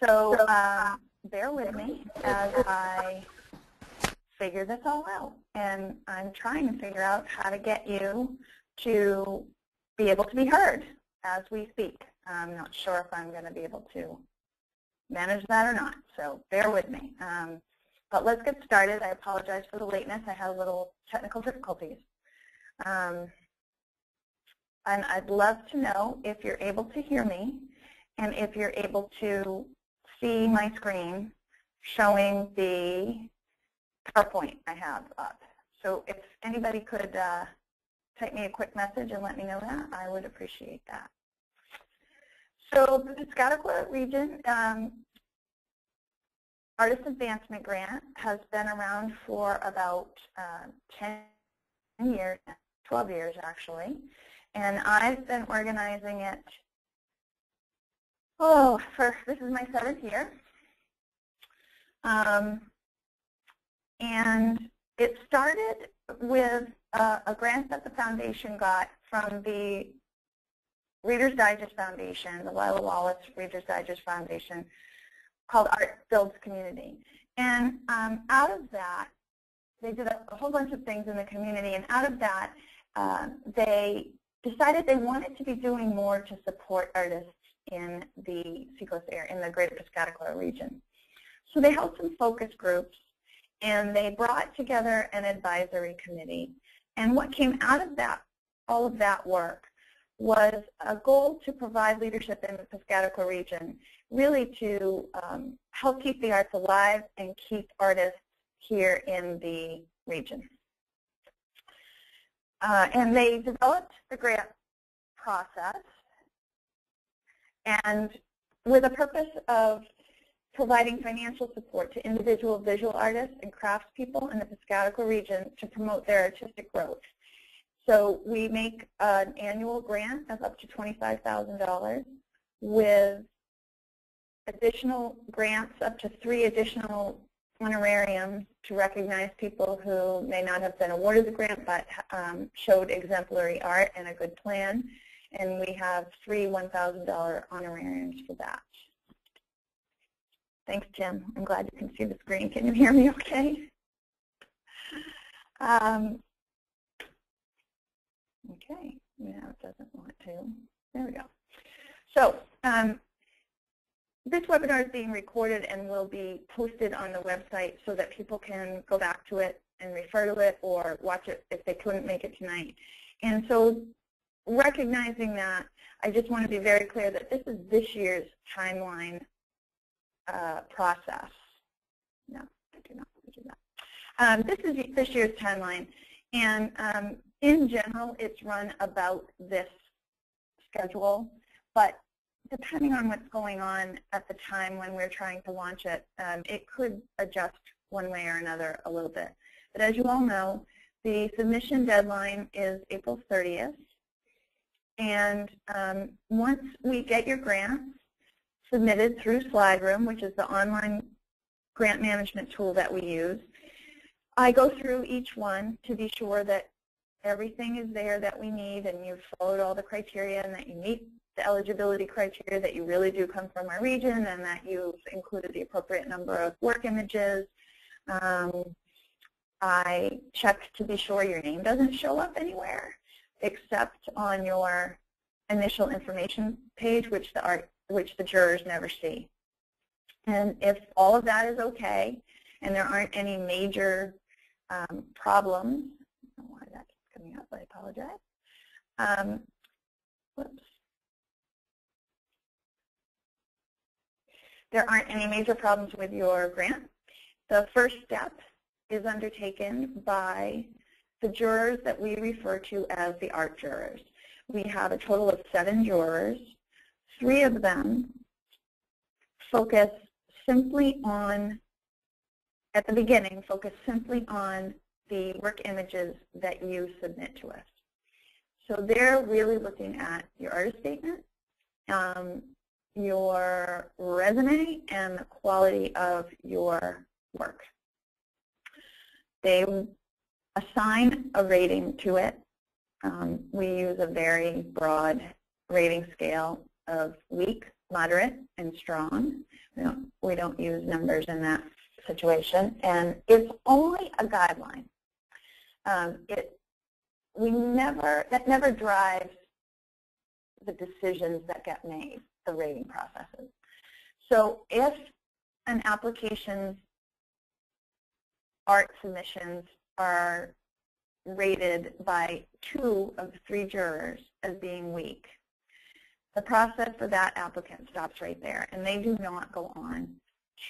So bear with me as I figure this all out. And I'm trying to figure out how to get you to be able to be heard as we speak. I'm not sure if I'm going to be able to manage that or not, so bear with me. But let's get started. I apologize for the lateness. I had a little technical difficulties. And I'd love to know if you're able to hear me and if you're able to see my screen showing the PowerPoint I have up. So if anybody could type me a quick message and let me know that, I would appreciate that. So the Piscataqua region Artist Advancement Grant has been around for about 10 years, 12 years actually, and I've been organizing it, this is my 7th year. And it started with a grant that the foundation got from the Reader's Digest Foundation, the Lila Wallace Reader's Digest Foundation, called Art Builds Community. And out of that, they did a whole bunch of things in the community, and out of that, they decided they wanted to be doing more to support artists in the Seacoast area, in the Greater Piscataqua region. So they held some focus groups, and they brought together an advisory committee. And what came out of that, all of that work, was a goal to provide leadership in the Piscataqua region, really to help keep the arts alive and keep artists here in the region. And they developed the grant process, and with a purpose of providing financial support to individual visual artists and craftspeople in the Piscataqua region to promote their artistic growth. So we make an annual grant of up to $25,000 with additional grants, up to 3 additional honorariums to recognize people who may not have been awarded the grant but showed exemplary art and a good plan. And we have 3 $1,000 honorariums for that. Thanks, Jim. I'm glad you can see the screen. Can you hear me okay? Okay, now it doesn't want to. There we go. So this webinar is being recorded and will be posted on the website so that people can go back to it and refer to it or watch it if they couldn't make it tonight. And so recognizing that, I just want to be very clear that this is this year's timeline process. No, I do not want to do that. This is this year's timeline, and in general, it's run about this schedule, but depending on what's going on at the time when we're trying to launch it, it could adjust one way or another a little bit. But as you all know, the submission deadline is April 30th, and once we get your grants submitted through SlideRoom, which is the online grant management tool that we use, I go through each one to be sure that everything is there that we need and you've followed all the criteria and that you meet the eligibility criteria, that you really do come from our region, and that you've included the appropriate number of work images. I check to be sure your name doesn't show up anywhere except on your initial information page, which the jurors never see. And if all of that is okay and there aren't any major problems, I don't know why that keeps coming up, I apologize. Whoops. There aren't any major problems with your grant. The first step is undertaken by the jurors that we refer to as the art jurors. We have a total of 7 jurors. 3 of them focus simply on, at the beginning, focus simply on the work images that you submit to us. So they're really looking at your artist statement, your resume, and the quality of your work. They assign a rating to it. We use a very broad rating scale of weak, moderate, and strong. We don't use numbers in that situation, and it's only a guideline. That never drives the decisions that get made, the rating processes. So if an application's art submissions are rated by 2 of the 3 jurors as being weak, the process for that applicant stops right there, and they do not go on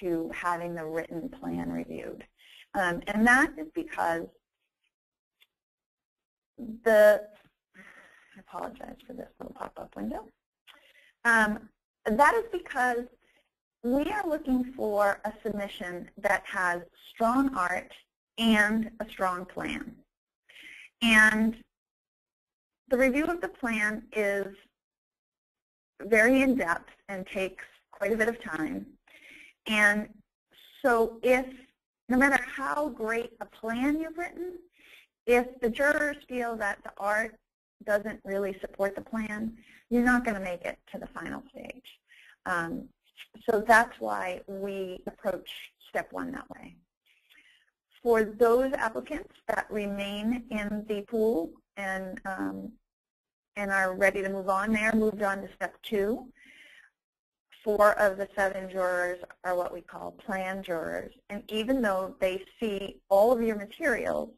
to having the written plan reviewed. And that is because I apologize for this little pop-up window. That is because we are looking for a submission that has strong art and a strong plan. And the review of the plan is very in-depth and takes quite a bit of time. And so no matter how great a plan you've written, if the jurors feel that the art doesn't really support the plan, you're not going to make it to the final stage. So that's why we approach step 1 that way. For those applicants that remain in the pool and are ready to move on, they are moved on to step 2. 4 of the 7 jurors are what we call plan jurors. And even though they see all of your materials,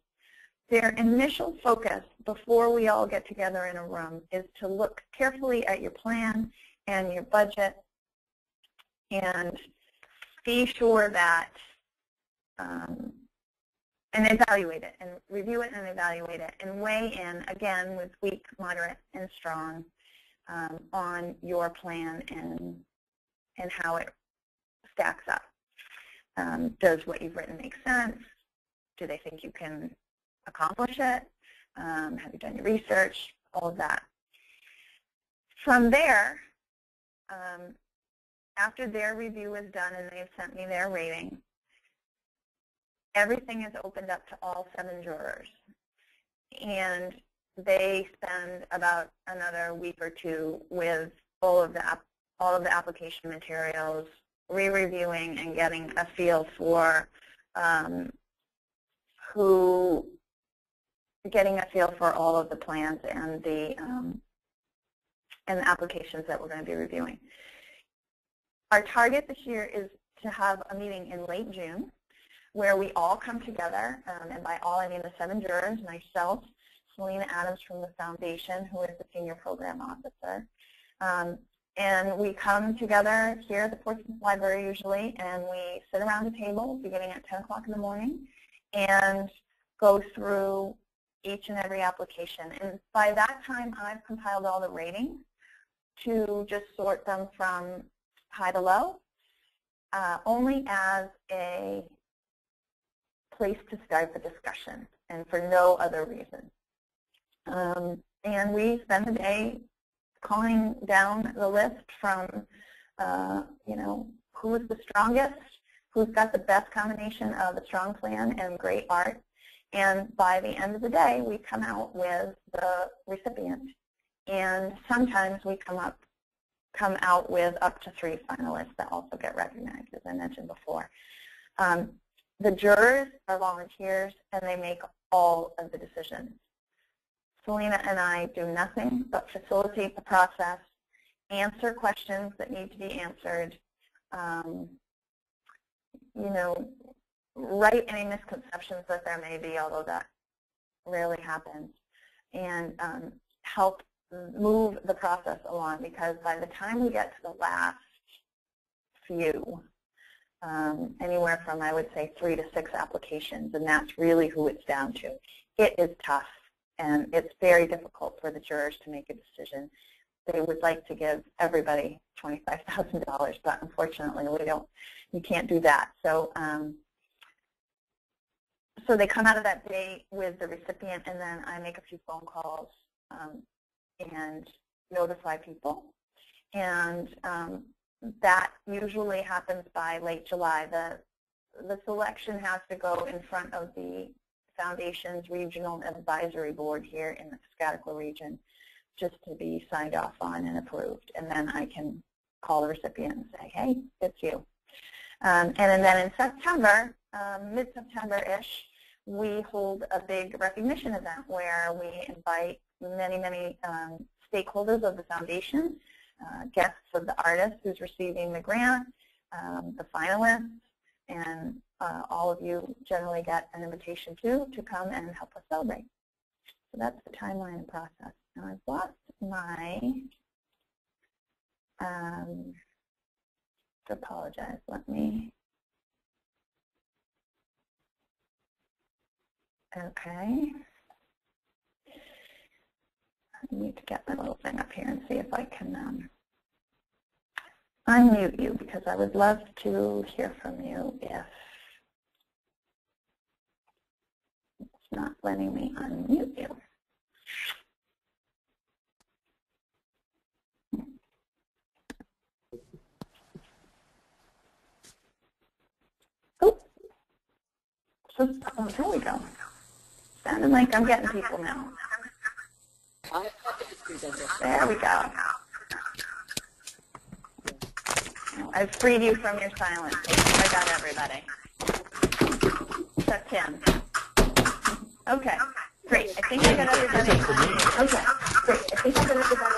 their initial focus before we all get together in a room is to look carefully at your plan and your budget and be sure that, and evaluate it, and review it and evaluate it, and weigh in, again, with weak, moderate, and strong on your plan and how it stacks up. Does what you've written make sense? Do they think you can accomplish it? Have you done your research? All of that. From there, after their review is done and they've sent me their rating, everything is opened up to all 7 jurors. And they spend about another week or 2 with all of the application materials, re-reviewing and getting a feel for all of the plans and the applications that we're going to be reviewing. Our target this year is to have a meeting in late June where we all come together, and by all I mean the 7 jurors, myself, Selena Adams from the Foundation, who is the Senior Program Officer. And we come together here at the Portsmouth Library usually, and we sit around a table beginning at 10 o'clock in the morning and go through each and every application. And by that time, I've compiled all the ratings to just sort them from high to low, only as a place to start the discussion and for no other reason. And we spend the day calling down the list from, who is the strongest, who's got the best combination of a strong plan and great art. And by the end of the day, we come out with the recipient. And sometimes we come out with up to 3 finalists that also get recognized, as I mentioned before. The jurors are volunteers, and they make all of the decisions. Selena and I do nothing but facilitate the process, answer questions that need to be answered, right any misconceptions that there may be, although that rarely happens, and help move the process along, because by the time we get to the last few, anywhere from, I would say, 3 to 6 applications, and that's really who it's down to. It is tough, and it's very difficult for the jurors to make a decision. They would like to give everybody $25,000, but unfortunately we can't do that. So, so they come out of that day with the recipient, and then I make a few phone calls and notify people. And that usually happens by late July. The selection has to go in front of the Foundation's Regional Advisory Board here in the Piscataqua region just to be signed off on and approved. And then I can call the recipient and say, hey, it's you. And then in September, mid-September-ish, we hold a big recognition event where we invite many stakeholders of the foundation, guests of the artist who's receiving the grant, the finalists, and all of you generally get an invitation to come and help us celebrate. So that's the timeline and process. Now I've lost my, to apologize, let me, okay. I need to get my little thing up here and see if I can unmute you, because I would love to hear from you if it's not letting me unmute you. Oh, here we go. Sounding like I'm getting people now. There we go. I've freed you from your silence. I got everybody. Except Tim. Okay, great. I think I got everybody. Okay, great. I think I got everybody.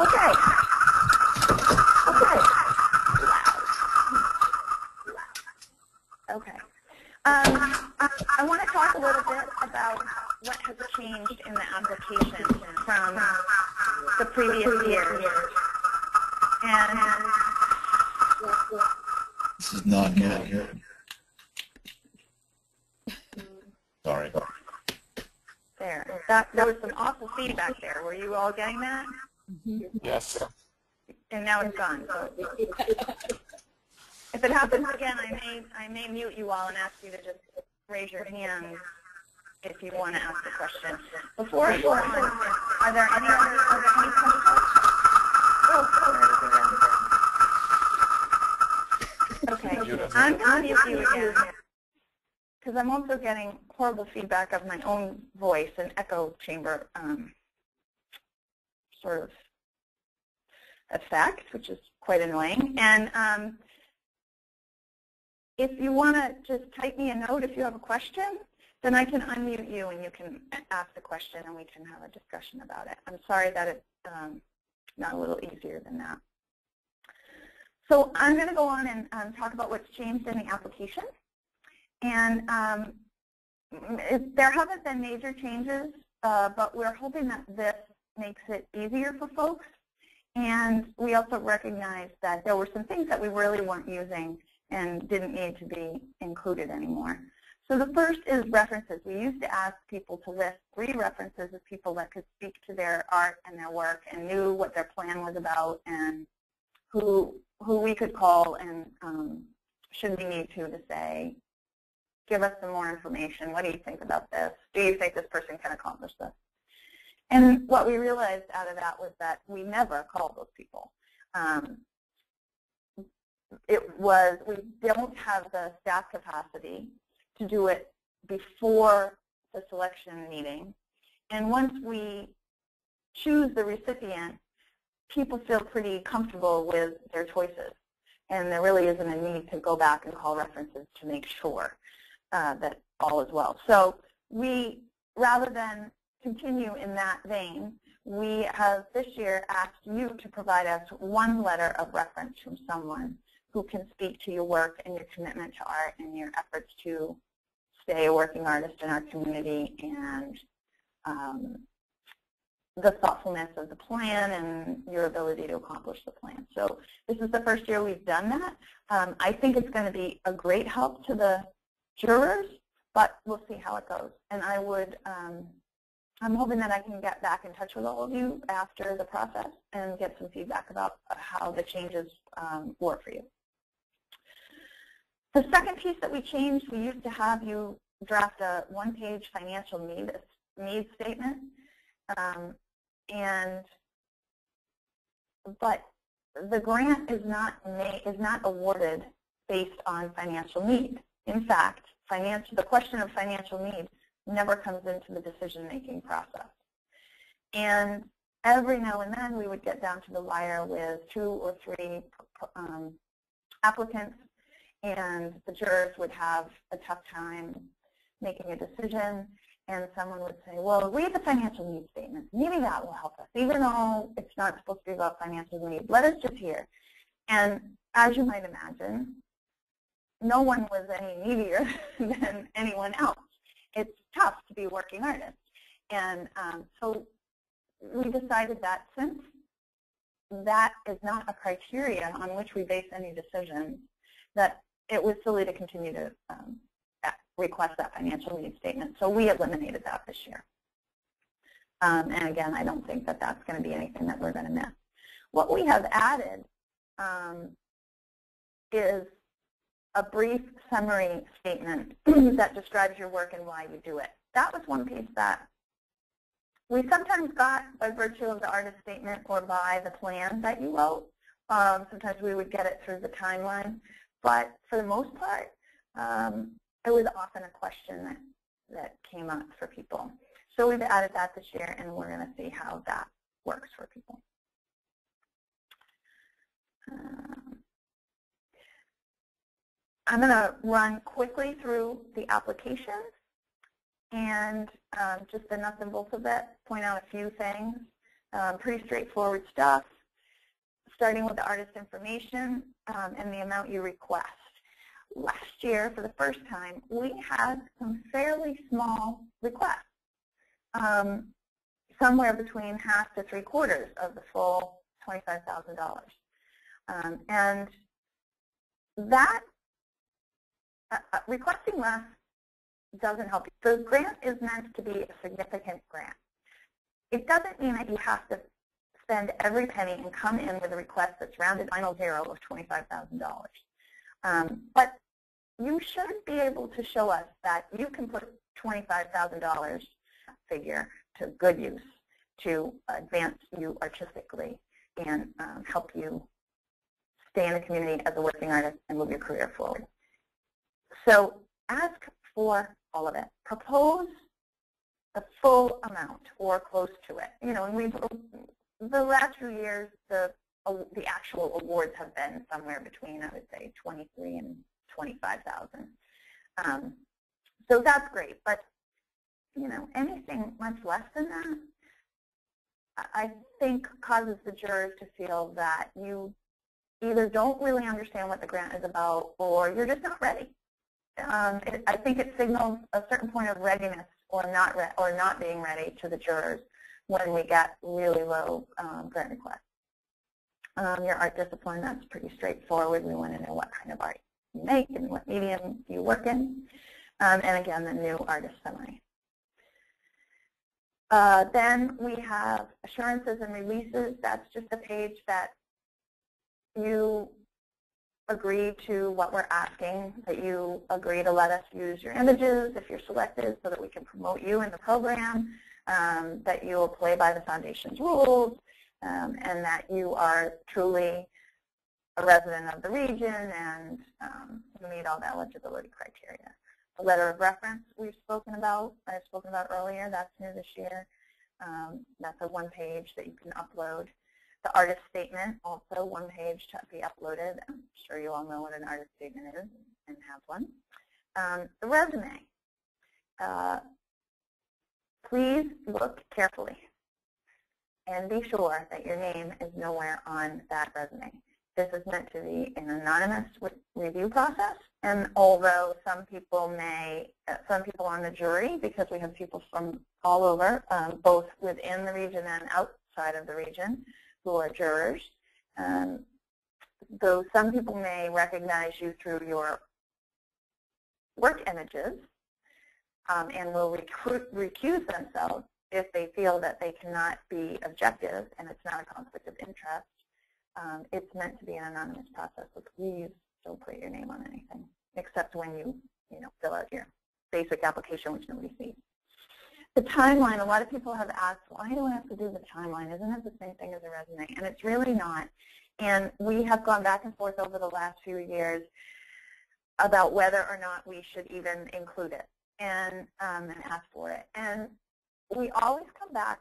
Okay. Okay. I want to talk a little bit about what has changed in the application from the previous years. And this is not good. Sorry. There. There was some awful feedback there. Were you all getting that? Yes. And now it's gone. So if it happens again, I may mute you all and ask you to just raise your hand if you want to ask a question. Before I go on, are there any questions? Okay, I'm going to mute you again because I'm also getting horrible feedback of my own voice, an echo chamber sort of effect, which is quite annoying. And if you want to just type me a note if you have a question, then I can unmute you and you can ask the question and we can have a discussion about it. I'm sorry that it's not a little easier than that. So I'm going to go on and talk about what's changed in the application. And there haven't been major changes, but we're hoping that this makes it easier for folks. And we also recognize that there were some things that we really weren't using and didn't need to be included anymore. So the first is references. We used to ask people to list 3 references of people that could speak to their art and their work and knew what their plan was about and who we could call and should we need to say, give us some more information. What do you think about this? Do you think this person can accomplish this? And what we realized out of that was that we never called those people. We don't have the staff capacity to do it before the selection meeting. And once we choose the recipient, people feel pretty comfortable with their choices. And there really isn't a need to go back and call references to make sure that all is well. So we, rather than continue in that vein, we have this year asked you to provide us 1 letter of reference from someone who can speak to your work and your commitment to art and your efforts to stay a working artist in our community and the thoughtfulness of the plan and your ability to accomplish the plan. So this is the first year we've done that. I think it's going to be a great help to the jurors, but we'll see how it goes. And I would, I'm hoping that I can get back in touch with all of you after the process and get some feedback about how the changes work for you. The second piece that we changed, we used to have you draft a 1-page financial needs statement, but the grant is not awarded based on financial need. In fact, the question of financial need never comes into the decision-making process. And every now and then we would get down to the wire with 2 or 3 applicants, and the jurors would have a tough time making a decision, and someone would say, well, read the financial needs statement. Maybe that will help us, even though it's not supposed to be about financial needs. Let us just hear. And as you might imagine, no one was any needier than anyone else. It's tough to be a working artist. And so we decided that since that is not a criteria on which we base any decisions, that it was silly to continue to request that financial needs statement. So we eliminated that this year. And again, I don't think that that's going to be anything that we're going to miss. What we have added is a brief summary statement that describes your work and why you do it. That was one piece that we sometimes got by virtue of the artist statement or by the plan that you wrote. Sometimes we would get it through the timeline. But for the most part, it was often a question that came up for people. So we've added that this year, and we're going to see how that works for people. I'm going to run quickly through the applications and just the nuts and bolts of it, point out a few things. Pretty straightforward stuff, starting with the artist information and the amount you request. Last year, for the first time, we had some fairly small requests, somewhere between half to 3/4 of the full $25,000. And that requesting less doesn't help you. The grant is meant to be a significant grant. It doesn't mean that you have to spend every penny and come in with a request that's rounded final zero of $25,000. But you should be able to show us that you can put $25,000 figure to good use to advance you artistically and help you stay in the community as a working artist and move your career forward. So ask for all of it. Propose the full amount or close to it. You know, and the last few years, the actual awards have been somewhere between, I would say, $23,000 and $25,000. So that's great, but you know, anything much less than that, I think causes the jurors to feel that you either don't really understand what the grant is about, or you're just not ready. I think it signals a certain point of readiness or not being ready to the jurors when we get really low grant requests. Your art discipline, that's pretty straightforward. We want to know what kind of art you make and what medium you work in. And again, the new artist summary. Then we have assurances and releases. That's just a page that you agree to what we're asking, that you agree to let us use your images if you're selected so that we can promote you in the program, that you will play by the foundation's rules, and that you are truly a resident of the region and you meet all the eligibility criteria. The letter of reference I've spoken about earlier, that's new this year. That's a one-page that you can upload. The artist statement, also one page to be uploaded. I'm sure you all know what an artist statement is and have one. The resume. Please look carefully and be sure that your name is nowhere on that resume. This is meant to be an anonymous review process, and although some people on the jury, because we have people from all over, both within the region and outside of the region, who are jurors, though some people may recognize you through your work images and will recuse themselves if they feel that they cannot be objective and it's not a conflict of interest. It's meant to be an anonymous process, so please don't put your name on anything, except when you fill out your basic application, which nobody sees. The timeline, a lot of people have asked, why do I have to do the timeline? Isn't it the same thing as a resume? And it's really not. And we have gone back and forth over the last few years about whether or not we should even include it and ask for it. And we always come back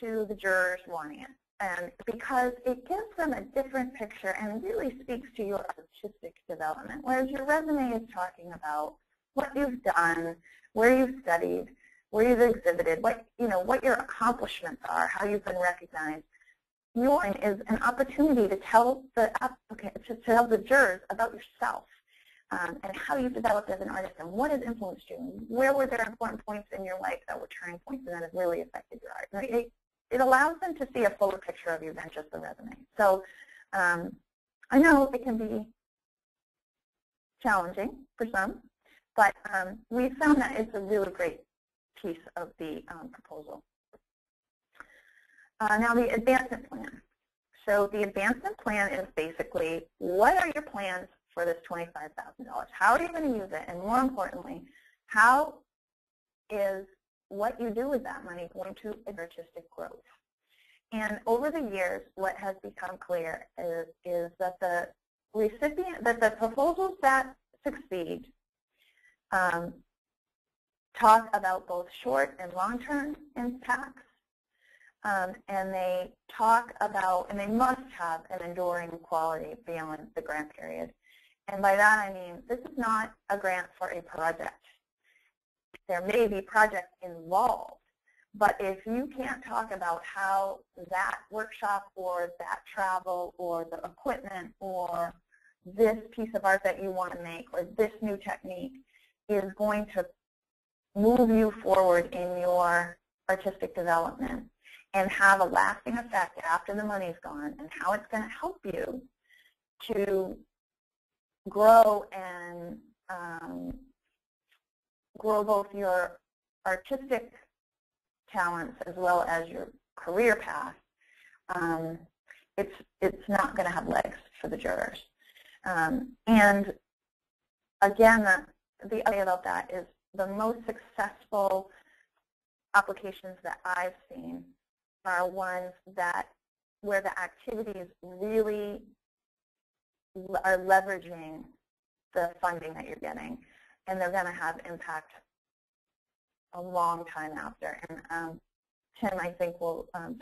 to the jurors wanting it, and because it gives them a different picture and really speaks to your artistic development, whereas your resume is talking about what you've done, where you've studied, where you've exhibited, what your accomplishments are, how you've been recognized. Yours is an opportunity to tell the applicant, to tell the jurors about yourself and how you've developed as an artist and what has influenced you. Where were there important points in your life that were turning points and that have really affected your art? It allows them to see a fuller picture of you than just the resume. So I know it can be challenging for some, but we found that it's a really great piece of the proposal. Now the advancement plan. So the advancement plan is basically, what are your plans for this $25,000? How are you going to use it? And more importantly, how is what you do with that money going to artistic growth? And over the years, what has become clear is that the proposals that succeed talk about both short and long-term impacts. And they talk about, and they must have an enduring quality beyond the grant period. And by that I mean, this is not a grant for a project. There may be projects involved, but if you can't talk about how that workshop or that travel or the equipment or this piece of art that you want to make or this new technique is going to move you forward in your artistic development and have a lasting effect after the money's gone, and how it's going to help you to grow and grow both your artistic talents as well as your career path, it's not going to have legs for the jurors. And again, the idea about that is the most successful applications that I've seen are ones where the activities really are leveraging the funding that you're getting, and they're going to have impact a long time after. And Tim, I think,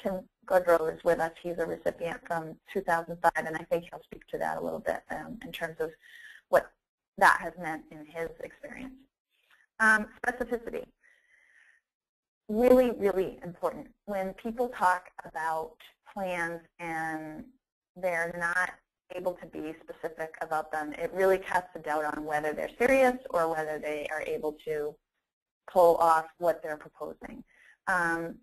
Tim Goodrow is with us. He's a recipient from 2005, and I think he'll speak to that a little bit in terms of what that has meant in his experience. Specificity. Really, really important. When people talk about plans and they're not able to be specific about them, it really casts a doubt on whether they're serious or whether they are able to pull off what they're proposing. I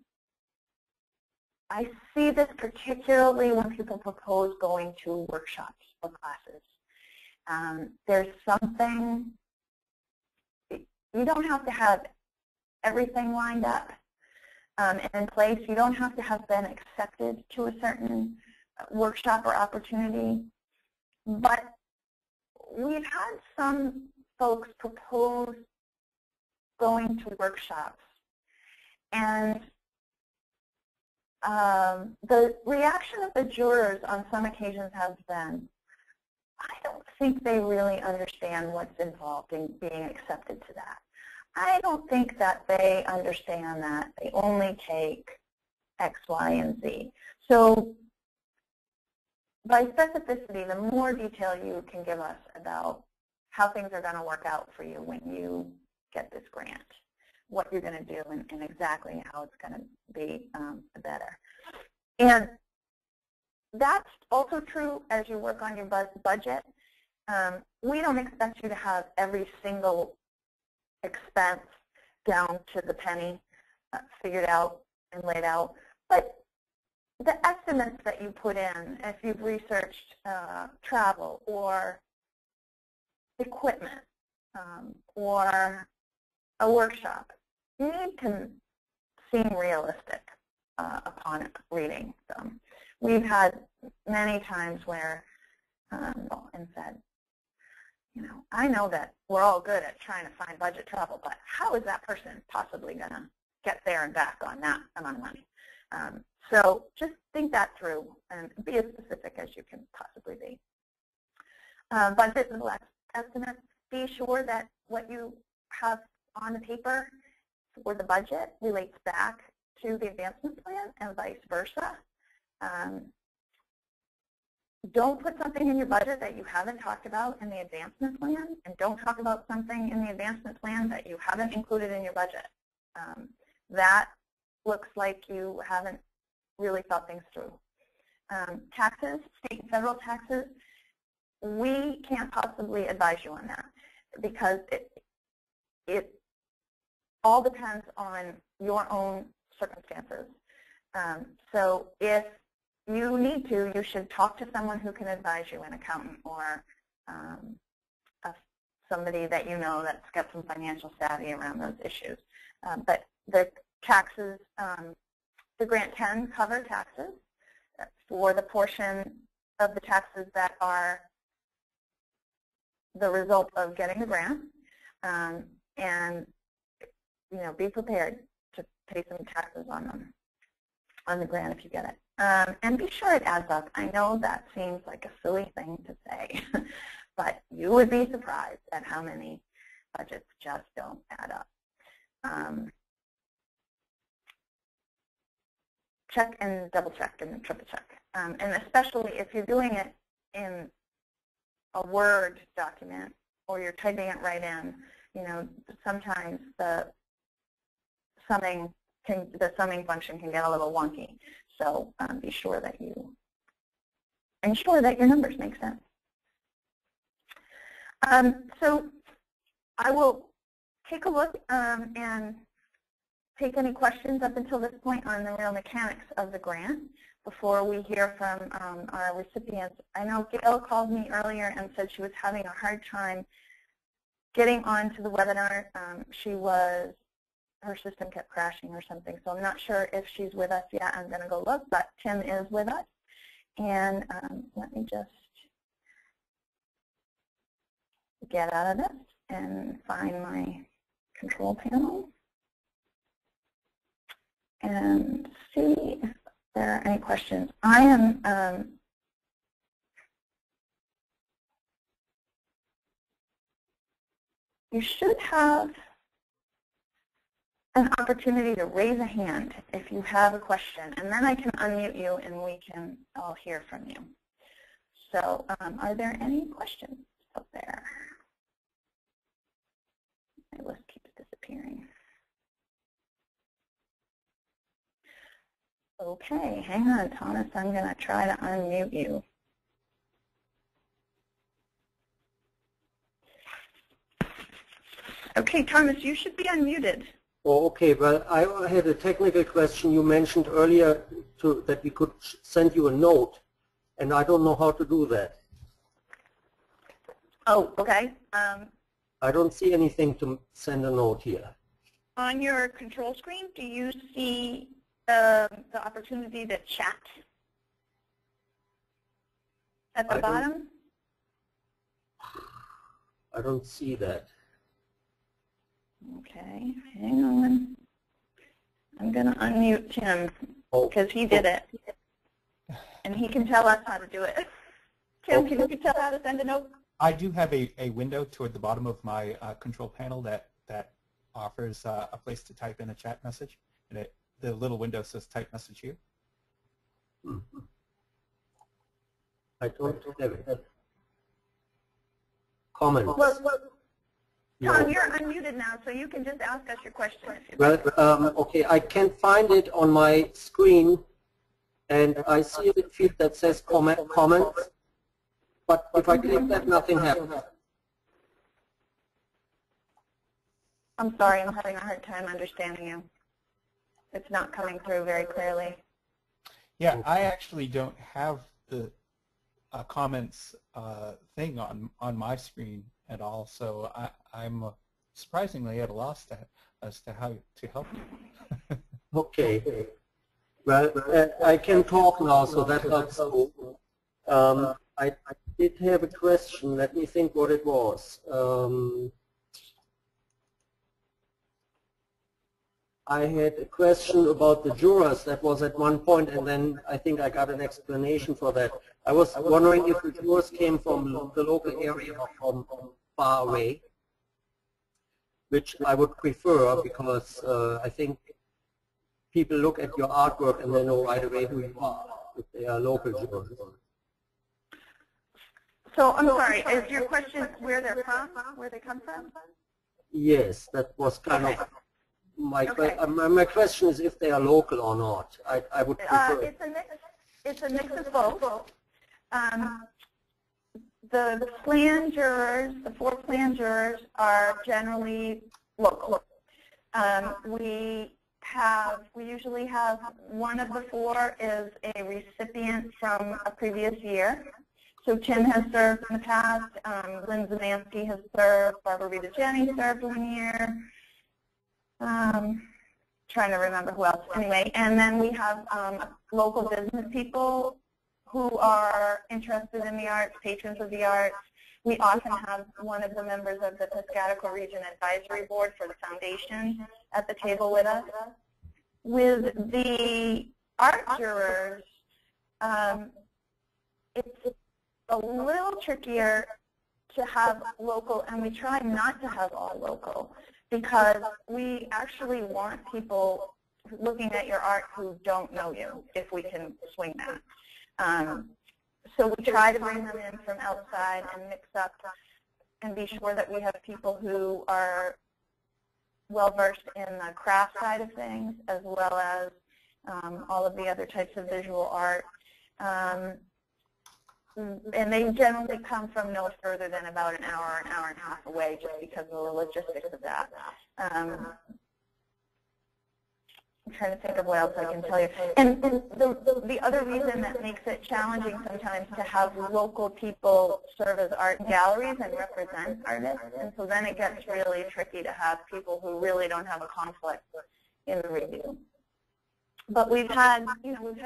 see this particularly when people propose going to workshops or classes. There's something, you don't have to have everything lined up and in place. You don't have to have been accepted to a certain workshop or opportunity. But we've had some folks propose going to workshops, and the reaction of the jurors on some occasions has been, I don't think they really understand what's involved in being accepted to that. I don't think that they understand that they only take X, Y, and Z. So by specificity, the more detail you can give us about how things are going to work out for you when you get this grant, what you're going to do, and exactly how it's going to be better. And that's also true as you work on your budget. We don't expect you to have every single expense down to the penny figured out and laid out, but the estimates that you put in, if you've researched travel or equipment or a workshop, need to seem realistic upon reading them. We've had many times where and said, you know, I know that we're all good at trying to find budget travel, but how is that person possibly going to get there and back on that amount of money? So just think that through and be as specific as you can possibly be. Budget and estimates. Be sure that what you have on the paper for the budget relates back to the advancement plan and vice versa. Don't put something in your budget that you haven't talked about in the advancement plan, and don't talk about something in the advancement plan that you haven't included in your budget. That looks like you haven't really thought things through. Taxes, state and federal taxes, we can't possibly advise you on that because it all depends on your own circumstances. So if you need to, you should talk to someone who can advise you, an accountant or somebody that you know that's got some financial savvy around those issues. But the taxes, the grant can cover taxes for the portion of the taxes that are the result of getting the grant, and be prepared to pay some taxes on them, on the grant if you get it. And be sure it adds up. I know that seems like a silly thing to say, but you would be surprised at how many budgets just don't add up. Check and double check and triple check. And especially if you're doing it in a Word document or you're typing it right in, sometimes the summing function can get a little wonky. So be sure that you ensure that your numbers make sense. So I will take a look and take any questions up until this point on the real mechanics of the grant before we hear from our recipients. I know Gail called me earlier and said she was having a hard time getting onto the webinar. Her system kept crashing or something, so I'm not sure if she's with us yet. I'm going to go look, but Tim is with us. And let me just get out of this and find my control panel and see if there are any questions. I am you should have an opportunity to raise a hand if you have a question, and then I can unmute you and we can all hear from you. So are there any questions out there? My list keeps disappearing. Okay, hang on, Thomas. I'm going to try to unmute you. Okay, Thomas, you should be unmuted. Oh, okay. Well, I had a technical question. You mentioned earlier that we could send you a note, and I don't know how to do that. Oh, okay. I don't see anything to send a note here. On your control screen, do you see the opportunity to chat at the bottom? I don't see that. Okay, hang on. I'm going to unmute Tim because he did it, and he can tell us how to do it. Tim, can you tell how to send a note? I do have a window toward the bottom of my control panel that offers a place to type in a chat message, and the little window says type message here. I don't have it. Comments. Tom, you're unmuted now, so you can just ask us your question. Well, okay, I can't find it on my screen, and I see a field that says comments, but if I click that, nothing happens. I'm sorry, I'm having a hard time understanding you. It's not coming through very clearly. Yeah, I actually don't have the comments thing on my screen at all, so I'm surprisingly at a loss as to how to help you. Okay. Well, I can talk now, so that helps. I did have a question. Let me think what it was. I had a question about the jurors. That was at one point, and then I think I got an explanation for that. I was wondering if the jurors came from the local area or from far away, which I would prefer because I think people look at your artwork and they know right away who you are, if they are local jurors. So I'm sorry, is your question where they're from, where they come from? Yes, that was kind of my my question is if they are local or not. I would prefer. It's a mix of both. The plan jurors, the 4 plan jurors, are generally local. We usually have one of the 4 is a recipient from a previous year. So Tim has served in the past, Lynn Zemansky has served, Barbara Rita Jenny served 1 year. Trying to remember who else. Anyway, and then we have local business people who are interested in the arts, patrons of the arts. We often have one of the members of the Piscataqua Region Advisory Board for the foundation at the table with us. With the art jurors, it's a little trickier to have local, and we try not to have all local, because we actually want people looking at your art who don't know you, if we can swing that. So we try to bring them in from outside and mix up and be sure that we have people who are well-versed in the craft side of things, as well as all of the other types of visual art. And they generally come from no further than about an hour and a half away, just because of the logistics of that. I'm trying to think of what else I can tell you. And the other reason that makes it challenging sometimes to have local people serve as art galleries and represent artists, and so then it gets really tricky to have people who really don't have a conflict in the review. But we've had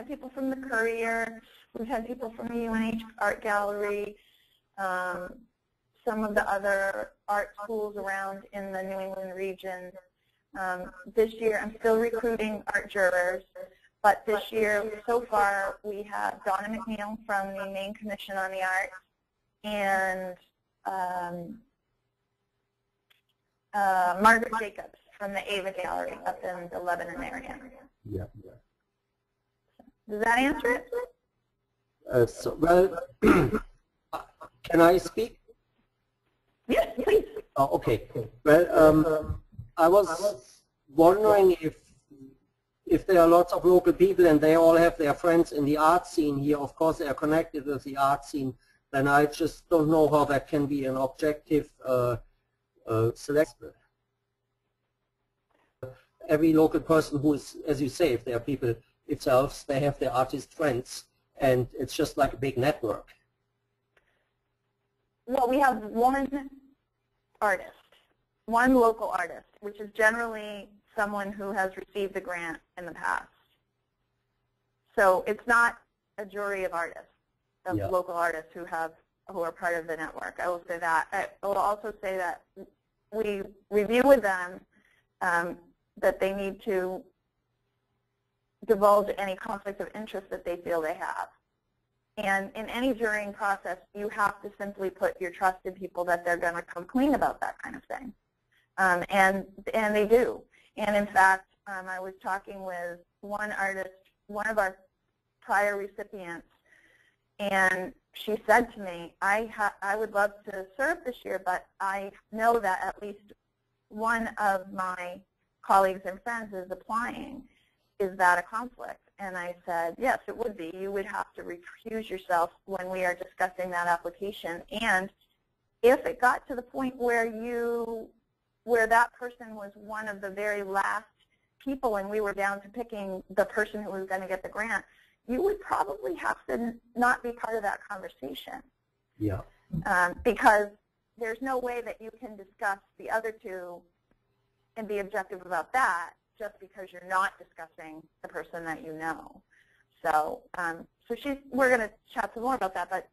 people from the Courier, we've had people from the UNH Art Gallery, some of the other art schools around in the New England region. This year, I'm still recruiting art jurors, but this year, so far, we have Donna McNeil from the Maine Commission on the Arts and Margaret Jacobs from the Ava Gallery up in the Lebanon area. Yeah. Does that answer it? Well, can I speak? Yes, please. Oh, okay. Well, I was wondering if there are lots of local people and they all have their friends in the art scene here. Of course, they are connected with the art scene. Then I just don't know how that can be an objective selection. Every local person who is, as you say, if they are people themselves, they have their artist friends, and it's just like a big network. Well, we have one artist, one local artist, which is generally someone who has received a grant in the past. So it's not a jury of artists, of local artists who are part of the network. I will say that. I will also say that we review with them that they need to divulge any conflict of interest that they feel they have. And in any jurying process, you have to simply put your trust in people that they're going to come clean about that kind of thing. And they do. And in fact, I was talking with one artist, one of our prior recipients, and she said to me, I would love to serve this year, but I know that at least one of my colleagues and friends is applying. Is that a conflict? And I said, yes, it would be. You would have to recuse yourself when we are discussing that application. And if it got to the point where that person was one of the very last people and we were down to picking the person who was going to get the grant, you would probably have to not be part of that conversation. Yeah. Because there's no way that you can discuss the other two and be objective about that just because you're not discussing the person that you know. So, we're going to chat some more about that, but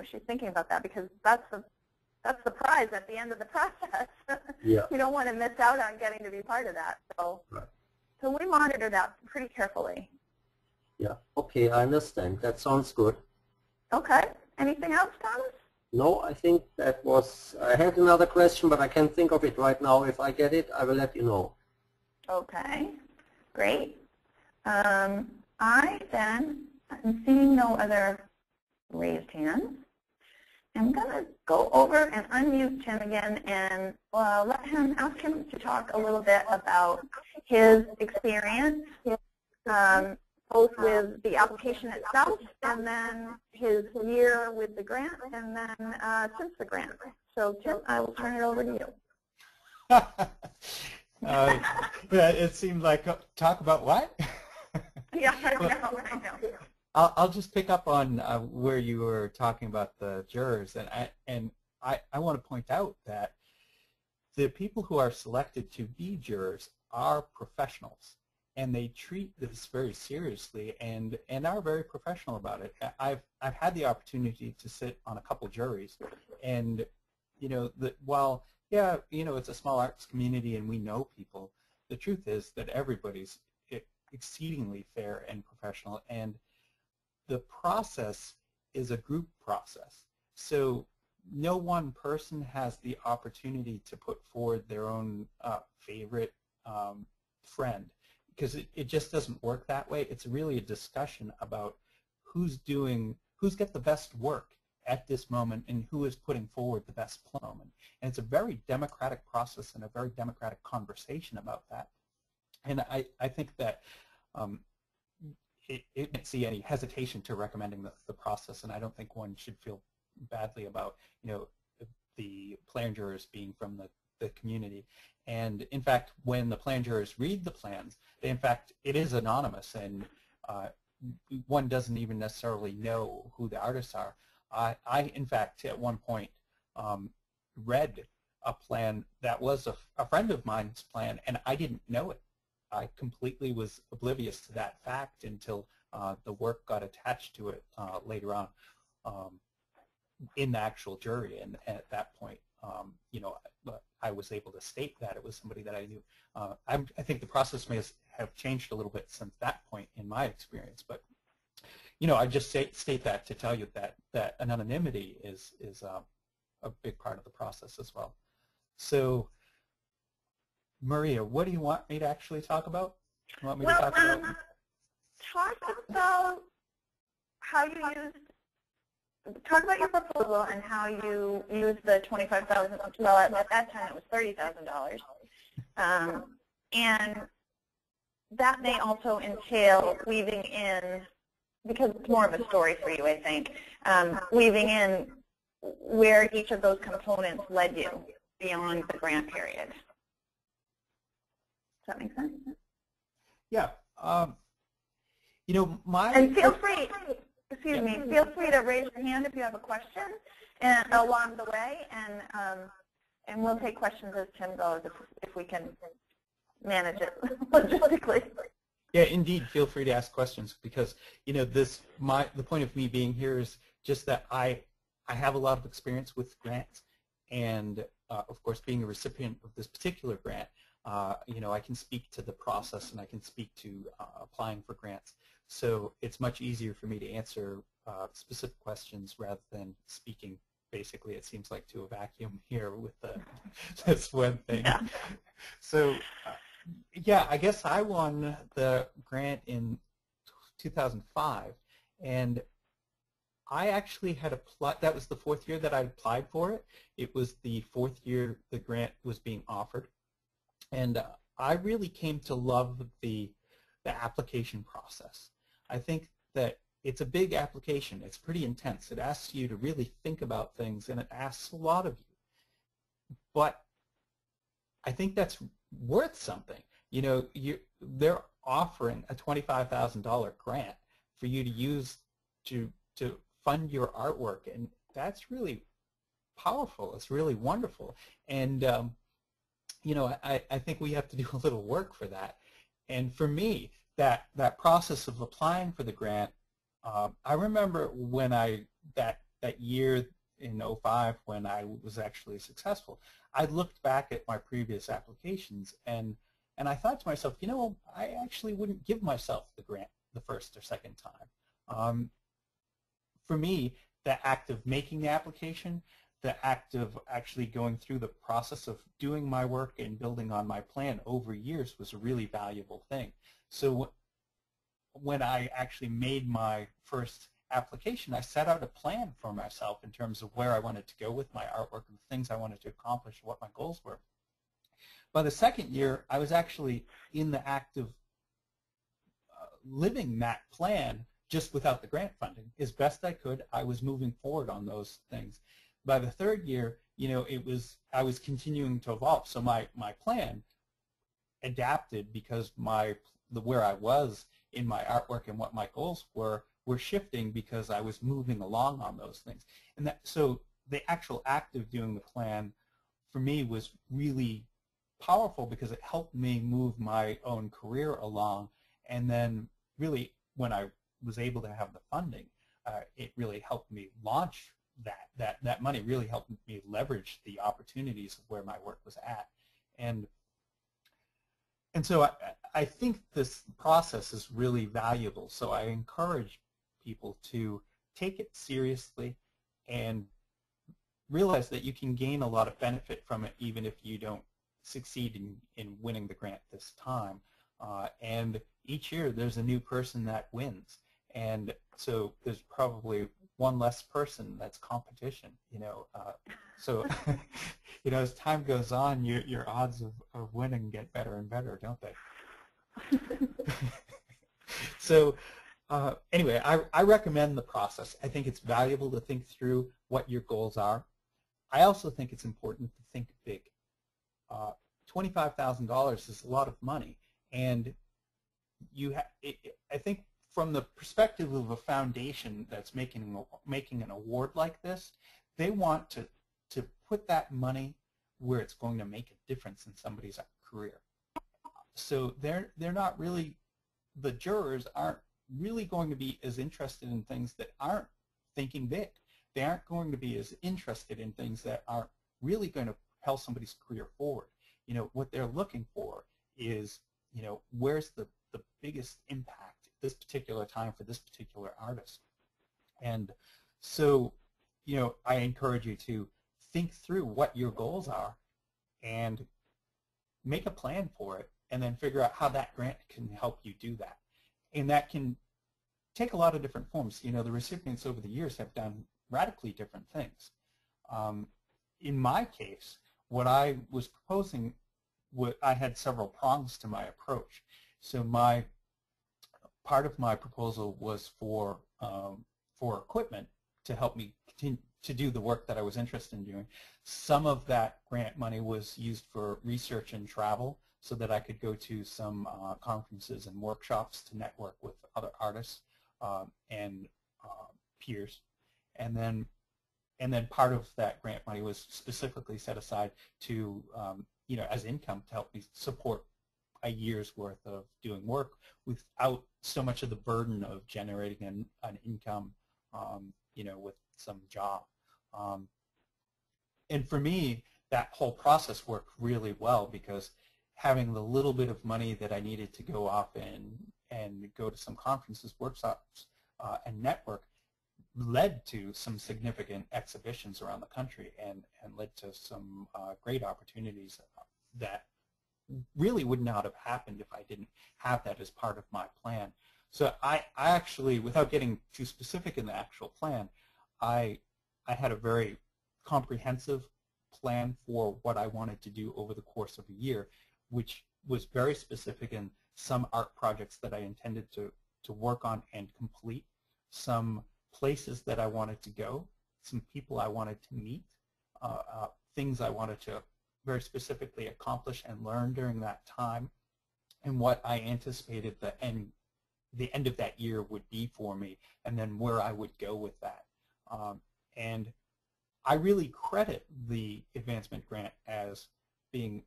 she's thinking about that because that's the prize at the end of the process. Yeah. You don't want to miss out on getting to be part of that. So, right. So we monitor that pretty carefully. Yeah. Okay, I understand. That sounds good. Okay. Anything else, Thomas? No, I think that was. I had another question, but I can't think of it right now. If I get it, I will let you know. Okay. Great. I then, I'm seeing no other raised hands. I'm going to go over and unmute Tim again and ask him to talk a little bit about his experience, both with the application itself and then his year with the grant and then since the grant. So Tim, I will turn it over to you. It seemed like, talk about what? Yeah, I know. I'll just pick up on where you were talking about the jurors, and I want to point out that the people who are selected to be jurors are professionals, and they treat this very seriously and are very professional about it. I've had the opportunity to sit on a couple juries, and while it's a small arts community and we know people, the truth is that everybody's exceedingly fair and professional, and the process is a group process. So no one person has the opportunity to put forward their own favorite friend, because it just doesn't work that way. It's really a discussion about who's got the best work at this moment and who is putting forward the best moment. And it's a very democratic process and a very democratic conversation about that. And I think that it can't see any hesitation to recommending the process, and I don't think one should feel badly about the plan jurors being from the community. And in fact, when the plan jurors read the plans, it is anonymous, and one doesn't even necessarily know who the artists are. I in fact, at one point, read a plan that was a friend of mine's plan, and I didn't know it. I completely was oblivious to that fact until the work got attached to it later on in the actual jury, and at that point, I was able to state that it was somebody that I knew. I think the process may have changed a little bit since that point in my experience, but I just state that to tell you that anonymity is a big part of the process as well. So, Maria, what do you want me to actually talk about? You want me to talk about? Talk about how you talk about your proposal and how you use the $25,000. Well, at that time it was $30,000, and that may also entail weaving in, because it's more of a story for you, I think, weaving in where each of those components led you beyond the grant period. Does that make sense? Yeah. And feel free, feel free to raise your hand if you have a question along the way, and we'll take questions as Tim goes if we can manage it logistically. Yeah, indeed. Feel free to ask questions, because the point of me being here is just that I have a lot of experience with grants, and of course, being a recipient of this particular grant, I can speak to the process and I can speak to applying for grants. So it's much easier for me to answer specific questions rather than speaking, basically, it seems like, to a vacuum here with this web thing. Yeah. So, yeah, I guess I won the grant in 2005, and I actually had applied. That was the fourth year that I applied for it. It was the fourth year the grant was being offered. And I really came to love the application process. I think that it's a big application. It's pretty intense. It asks you to really think about things, and it asks a lot of you. But I think that's worth something. They're offering a $25,000 grant for you to use to fund your artwork, and that's really powerful. It's really wonderful. And I think we have to do a little work for that. And for me, that process of applying for the grant, I remember when that year in 2005 when I was actually successful, I looked back at my previous applications and I thought to myself, I actually wouldn't give myself the grant the first or second time. For me, the act of making the application, the act of actually going through the process of doing my work and building on my plan over years was a really valuable thing. So when I actually made my first application, I set out a plan for myself in terms of where I wanted to go with my artwork and the things I wanted to accomplish, what my goals were. By the second year, I was actually in the act of living that plan just without the grant funding. As best I could, I was moving forward on those things. By the third year, I was continuing to evolve. So my plan adapted because where I was in my artwork and what my goals were shifting because I was moving along on those things. And so the actual act of doing the plan for me was really powerful because it helped me move my own career along. And then really when I was able to have the funding, it really helped me launch that money really helped me leverage the opportunities of where my work was at. And so I think this process is really valuable. So I encourage people to take it seriously and realize that you can gain a lot of benefit from it even if you don't succeed in winning the grant this time. And each year there's a new person that wins. And so there's probably one less person that's competition, so as time goes on, your odds of winning get better and better, don't they? So anyway, I recommend the process. I think it's valuable to think through what your goals are. I also think it's important to think big. $25,000 is a lot of money, and I think from the perspective of a foundation that's making an award like this, they want to put that money where it's going to make a difference in somebody's career. So they're not really, the jurors aren't really going to be as interested in things that aren't thinking big. They aren't going to be as interested in things that aren't really going to propel somebody's career forward. What they're looking for is, where's the biggest impact this particular time for this particular artist. And so, I encourage you to think through what your goals are and make a plan for it, and then figure out how that grant can help you do that. And that can take a lot of different forms. The recipients over the years have done radically different things. In my case, what I was proposing, I had several prongs to my approach. So part of my proposal was for equipment to help me continue to do the work that I was interested in doing. Some of that grant money was used for research and travel so that I could go to some conferences and workshops to network with other artists and peers. And then part of that grant money was specifically set aside to, as income to help me support a year's worth of doing work without so much of the burden of generating an income, with some job. And for me, that whole process worked really well because having the little bit of money that I needed to go off and go to some conferences, workshops, and network led to some significant exhibitions around the country and led to some great opportunities that really would not have happened if I didn't have that as part of my plan. So I actually, without getting too specific in the actual plan, I had a very comprehensive plan for what I wanted to do over the course of a year, which was very specific in some art projects that I intended to work on and complete, some places that I wanted to go, some people I wanted to meet, things I wanted to very specifically accomplish and learn during that time, and what I anticipated the end of that year would be for me, and then where I would go with that. And I really credit the advancement grant as being,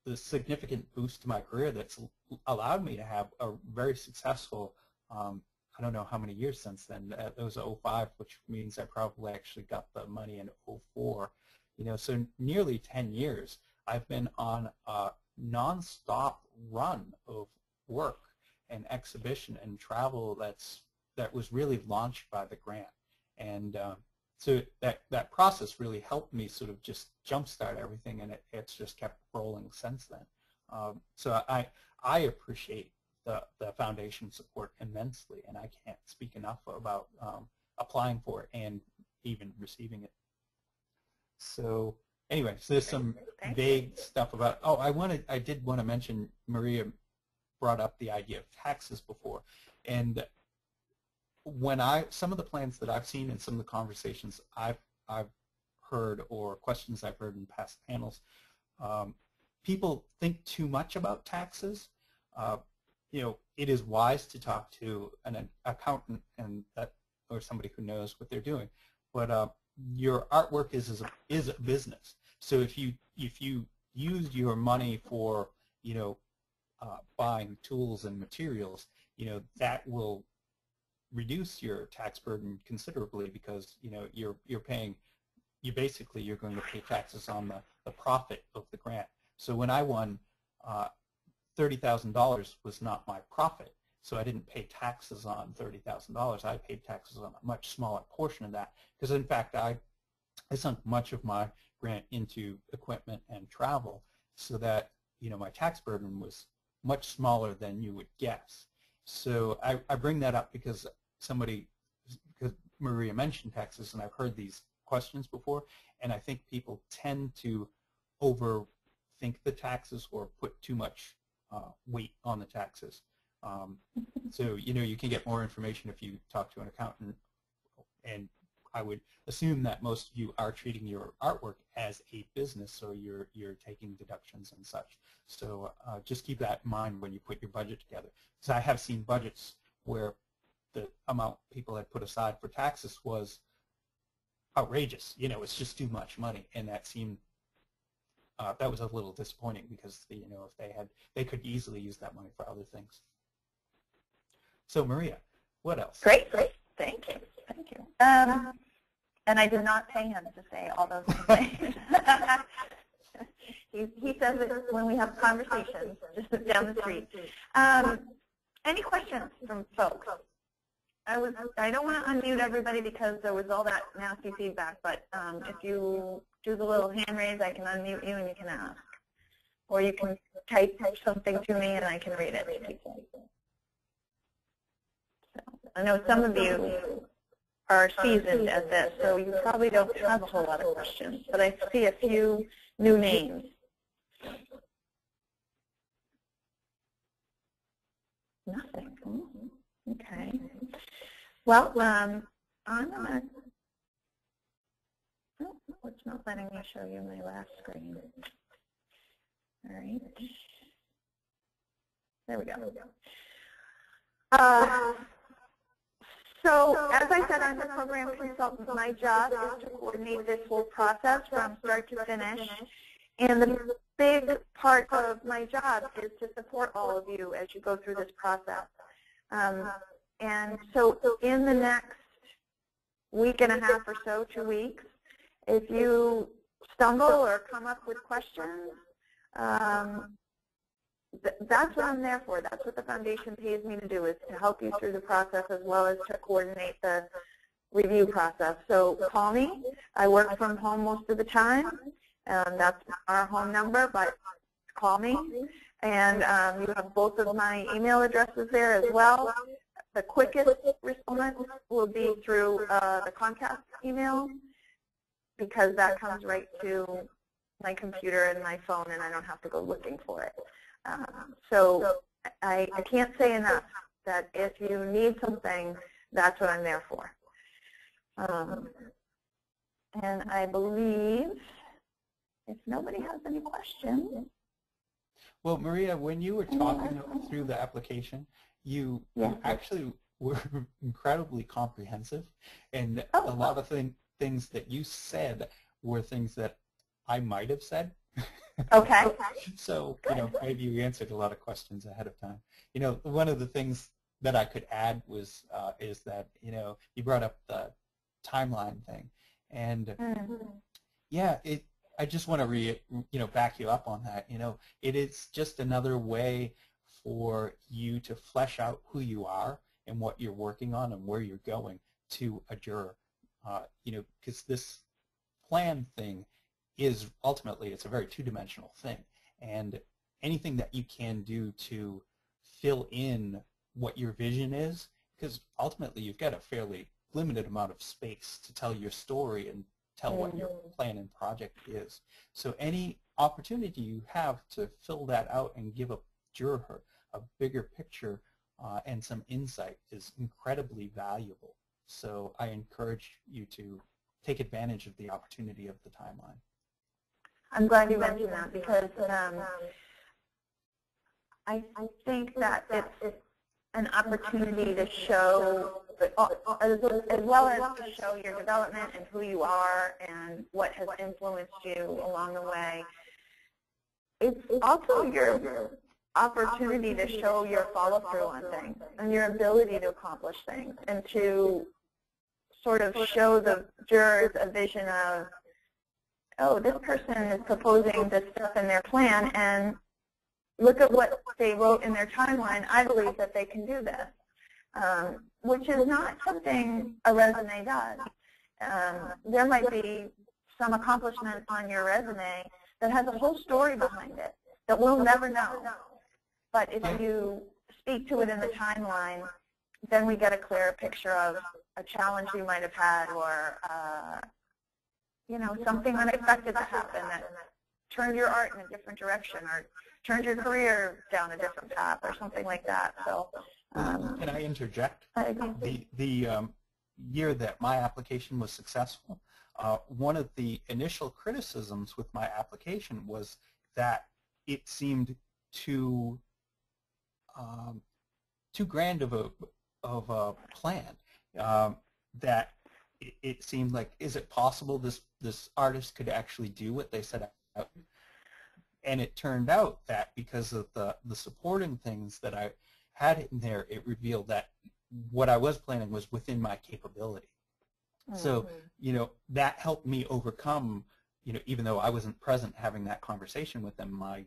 the significant boost to my career that's allowed me to have a very successful, I don't know how many years since then. It was 05, which means I probably actually got the money in 04. So nearly 10 years, I've been on a nonstop run of work and exhibition and travel that was really launched by the grant. And so that process really helped me sort of just jumpstart everything, and it's just kept rolling since then. So I appreciate the foundation support immensely, and I can't speak enough about applying for it and even receiving it. So anyway, so there's some vague stuff about, oh, I did want to mention, Maria brought up the idea of taxes before, and when some of the plans that I've seen and some of the conversations I've heard or questions I've heard in past panels, people think too much about taxes. You know, it is wise to talk to an accountant and or somebody who knows what they're doing, but your artwork is a business. So if you use your money for, you know, buying tools and materials, you know, that will reduce your tax burden considerably, because, you know, you're going to pay taxes on the profit of the grant. So when I won, $30,000 was not my profit, so I didn't pay taxes on $30,000. I paid taxes on a much smaller portion of that, because in fact I sunk much of my grant into equipment and travel, so that, you know, my tax burden was much smaller than you would guess. So I bring that up because Maria mentioned taxes, and I've heard these questions before, and I think people tend to overthink the taxes or put too much weight on the taxes. So, you know, you can get more information if you talk to an accountant, and I would assume that most of you are treating your artwork as a business, so you're taking deductions and such. So just keep that in mind when you put your budget together. Because I have seen budgets where the amount people had put aside for taxes was outrageous. You know, it's just too much money, and that seemed that was a little disappointing, because, you know, if they could easily use that money for other things. So Maria, what else? Great. Thank you. And I did not pay him to say all those things. He says it when we have conversations just down the street. Any questions from folks? I don't want to unmute everybody because there was all that nasty feedback, but if you do the little hand raise, I can unmute you and you can ask. Or you can type something to me and I can read it. So, I know some of you are seasoned at this, so you probably don't have a whole lot of questions, but I see a few new names. Nothing. Okay. Well, I'm gonna. Oh, it's not letting me show you my last screen. All right. There we go. So, as I said, I'm a program consultant. My job is to coordinate this whole process from start to finish. And the big part of my job is to support all of you as you go through this process. And so in the next week and a half or so, 2 weeks, if you stumble or come up with questions, that's what I'm there for. That's what the foundation pays me to do, is to help you through the process as well as to coordinate the review process. So call me. I work from home most of the time. That's our home number, but call me. And you have both of my email addresses there as well. The quickest response will be through the Comcast email, because that comes right to my computer and my phone, and I don't have to go looking for it. So I can't say enough that if you need something, that's what I'm there for. And I believe, if nobody has any questions. Well, Maria, when you were talking through the application, you actually were incredibly comprehensive, and a lot of things that you said were things that I might have said. Okay. So, you know, maybe you answered a lot of questions ahead of time. You know, one of the things that I could add was is that, you know, you brought up the timeline thing, and yeah, I just want to back you up on that. You know, it is just another way for you to flesh out who you are and what you're working on and where you're going to a juror. You know, because this plan thing is ultimately, it's a very two-dimensional thing, and anything that you can do to fill in what your vision is, because ultimately you've got a fairly limited amount of space to tell your story and tell what your plan and project is. So any opportunity you have to fill that out and give a juror a bigger picture and some insight is incredibly valuable. So I encourage you to take advantage of the opportunity of the timeline. I'm glad you mentioned that, because I think that it's an opportunity to show, as well as to show your development and who you are and what has influenced you along the way. It's also your opportunity to show your follow-through on things and your ability to accomplish things, and to sort of show the jurors a vision of, oh, this person is proposing this stuff in their plan, and look at what they wrote in their timeline. I believe that they can do this, which is not something a resume does. There might be some accomplishment on your resume that has a whole story behind it that we'll never know. But if you speak to it in the timeline, then we get a clearer picture of a challenge you might have had, or you know, something unexpected to happen that turned your art in a different direction, or turned your career down a different path, or something like that. So, can I interject? The year that my application was successful, one of the initial criticisms with my application was that it seemed too grand of a plan. That it seemed like, is it possible this artist could actually do what they set out? And it turned out that because of the supporting things that I had in there, it revealed that what I was planning was within my capability. So, you know, that helped me overcome, you know, even though I wasn't present having that conversation with them, my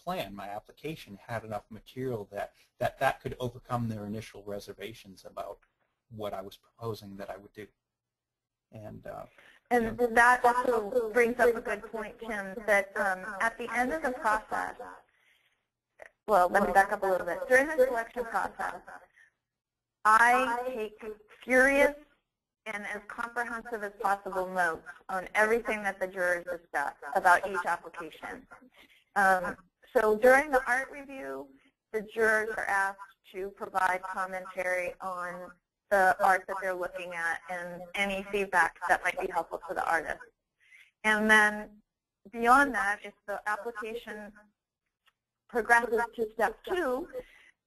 plan, my application had enough material that could overcome their initial reservations about what I was proposing that I would do. And that also brings up a good point, Tim, that at the end of the process, well, let me back up a little bit. During the selection process, I take furious and as comprehensive as possible notes on everything that the jurors discuss about each application. So during the art review, the jurors are asked to provide commentary on the art that they're looking at and any feedback that might be helpful to the artist. And then beyond that, if the application progresses to step 2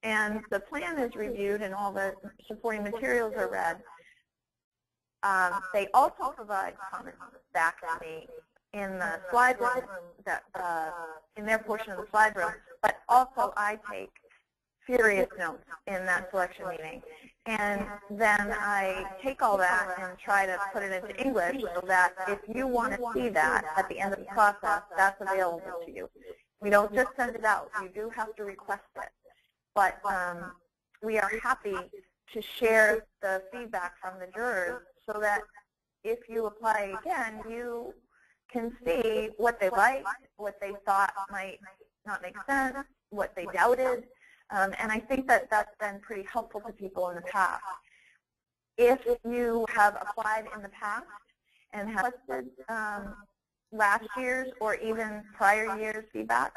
and the plan is reviewed and all the supporting materials are read, they also provide comments back to me in the slide room, in their portion of the slide room, but also I take furious notes in that selection meeting. And then I take all that and try to put it into English so that if you want to see that at the end of the process, that's available to you. We don't just send it out. You do have to request it. But we are happy to share the feedback from the jurors so that if you apply again, you can see what they liked, what they thought might not make sense, what they doubted. And I think that that's been pretty helpful to people in the past. If you have applied in the past and have requested last year's or even prior year's feedback,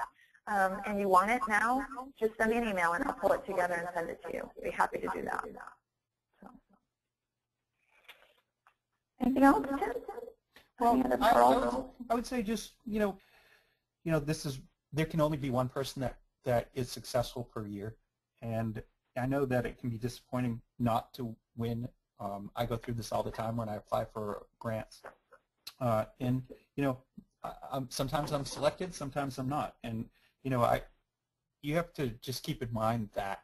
and you want it now, just send me an email and I'll pull it together and send it to you. I'd be happy to do that. So. Anything else, Tim? Well, I would say just, there can only be one person that is successful per year, and I know that it can be disappointing not to win. I go through this all the time when I apply for grants, and sometimes I'm selected, sometimes I'm not, and you have to just keep in mind that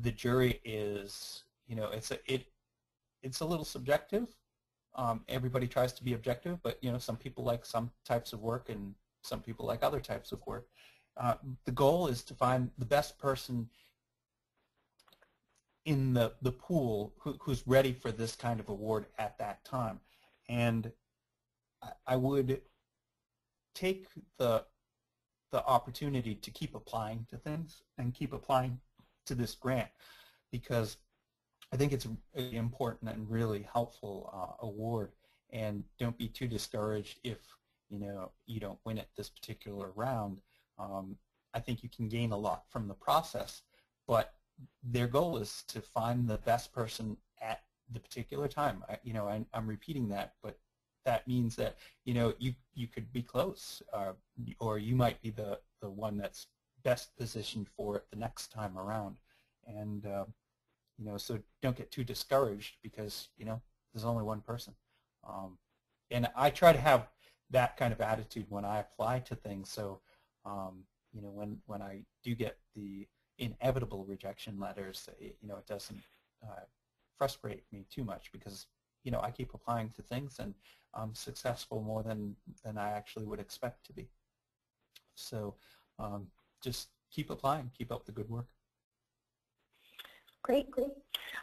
the jury is, it's a little subjective. Everybody tries to be objective, but some people like some types of work and some people like other types of work. The goal is to find the best person in the pool who's ready for this kind of award at that time. And I would take the the opportunity to keep applying to things and keep applying to this grant, because I think it's a really important and really helpful award. And don't be too discouraged if you don't win it this particular round. I think you can gain a lot from the process, but their goal is to find the best person at the particular time. I'm repeating that, but that means that you could be close, or you might be the one that's best positioned for it the next time around. And so don't get too discouraged because there's only one person. And I try to have that kind of attitude when I apply to things. So when I do get the inevitable rejection letters, it doesn't frustrate me too much, because I keep applying to things and I'm successful more than I actually would expect to be. So just keep applying, keep up the good work. Great.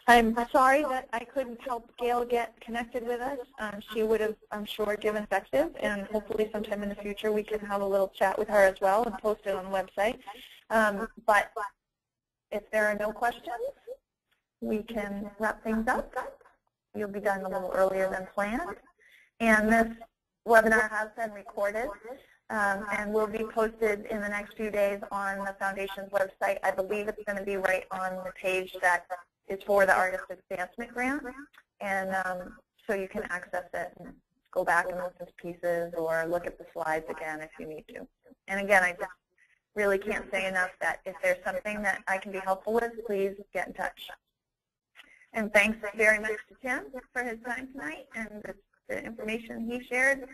I'm sorry that I couldn't help Gail get connected with us. She would have, I'm sure, given effective, and hopefully sometime in the future we can have a little chat with her as well and post it on the website. But if there are no questions, we can wrap things up. You'll be done a little earlier than planned. And this webinar has been recorded and will be posted in the next few days on the Foundation's website. I believe it's going to be right on the page that is for the Artist Advancement Grant. And so you can access it and go back and listen to pieces or look at the slides again if you need to. And again, I just really can't say enough that if there's something that I can be helpful with, please get in touch. And thanks very much to Tim for his time tonight and the information he shared.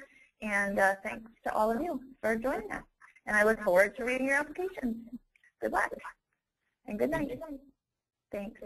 And thanks to all of you for joining us. And I look forward to reading your applications. Good luck and good night. Thanks.